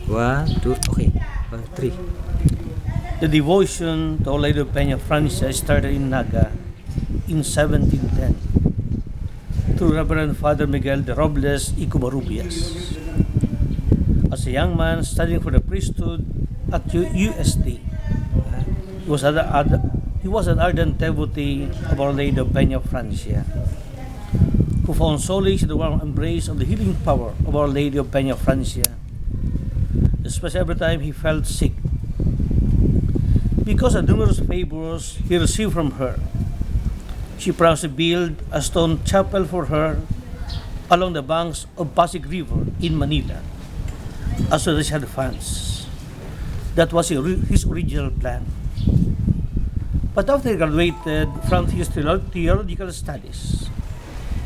One, two, okay. Three. The devotion to Our Lady of Penafrancia started in Naga in 1710 through Reverend Father Miguel de Robles y Covarrubias. As a young man studying for the priesthood at UST, he was an ardent devotee of Our Lady of Penafrancia, who found solace in the warm embrace of the healing power of Our Lady of Penafrancia, especially every time he felt sick. Because of numerous favors he received from her, she promised to build a stone chapel for her along the banks of Pasig River in Manila, as soon as she had funds. That was his original plan. But after he graduated from his theological studies,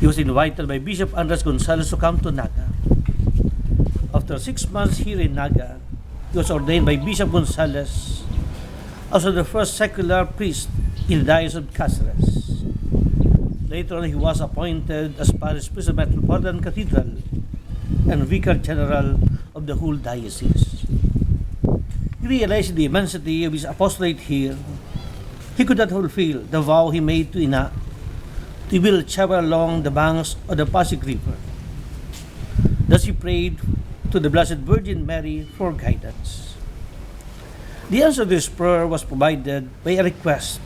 he was invited by Bishop Andres Gonzalez to come to Naga. After 6 months here in Naga, he was ordained by Bishop Gonzalez as the first secular priest in the Diocese of Cáceres. Later on, he was appointed as parish priest of Metropolitan Cathedral and Vicar General of the whole diocese. He realized the immensity of his apostolate here. He could not fulfill the vow he made to Ina to build a chapel along the banks of the Pasig River. Thus he prayed to the Blessed Virgin Mary for guidance. The answer to this prayer was provided by a request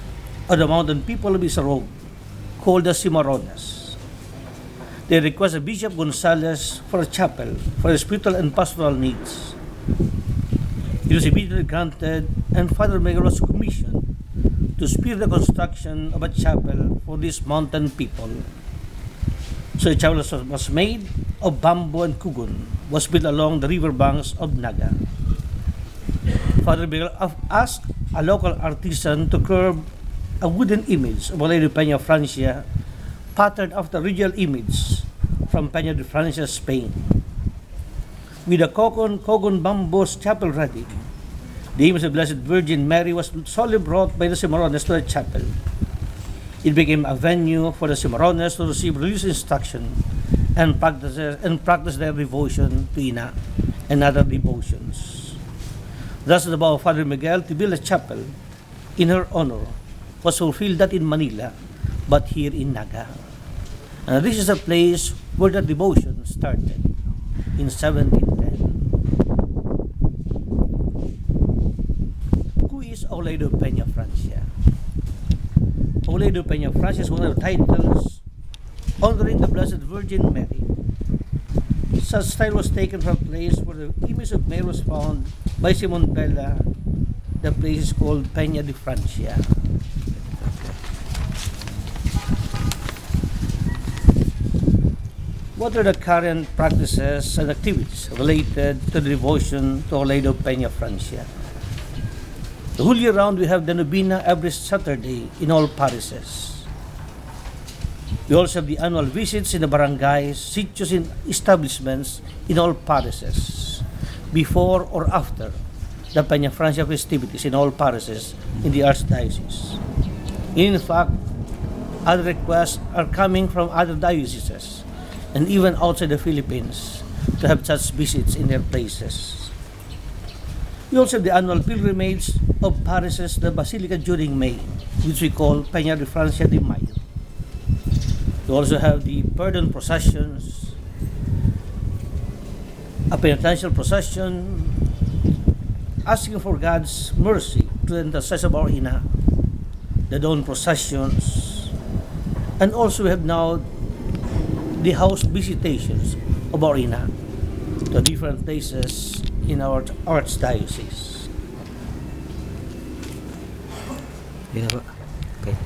of the mountain people of Isarog, called the Cimarrones. They requested Bishop Gonzalez for a chapel for his spiritual and pastoral needs. It was immediately granted, and Father Miguel was commissioned to spear the construction of a chapel for these mountain people. So the chapel was made of bamboo and kugun, was built along the river banks of Naga. Father Miguel asked a local artisan to carve a wooden image of Our Lady of Penafrancia, patterned after original image from Penafrancia, Spain. With the cogon bamboo chapel ready, the image of Blessed Virgin Mary was solely brought by the Cimarrones to the chapel. It became a venue for the Cimarrones to receive religious instruction and practice their devotion to Ina and other devotions. Thus, the vow of Father Miguel to build a chapel in her honor was fulfilled not in Manila, but here in Naga. And this is the place where the devotion started in 1710. Who is Our Lady of Penafrancia? Our Lady of Penafrancia is one of the titles honoring the Blessed Virgin Mary. Such title was taken from a place where the image of Mary was found by Simon Bella. The place is called Peña de Francia. What are the current practices and activities related to the devotion to Our Lady of Penafrancia? The whole year round, we have the Novena every Saturday in all parishes. We also have the annual visits in the barangays, sitios, and establishments in all parishes, before or after the Penafrancia festivities in all parishes in the Archdiocese. In fact, other requests are coming from other dioceses and even outside the Philippines to have such visits in their places. We also have the annual pilgrimage of parishes to the Basilica during May, which we call Peña de Francia de Mayo. We also have the pardon processions, a penitential procession, asking for God's mercy to the intercession of our Ina, the dawn processions, and also we have now the house visitations of our Ina to different places in our archdiocese. Yun na po. Okay.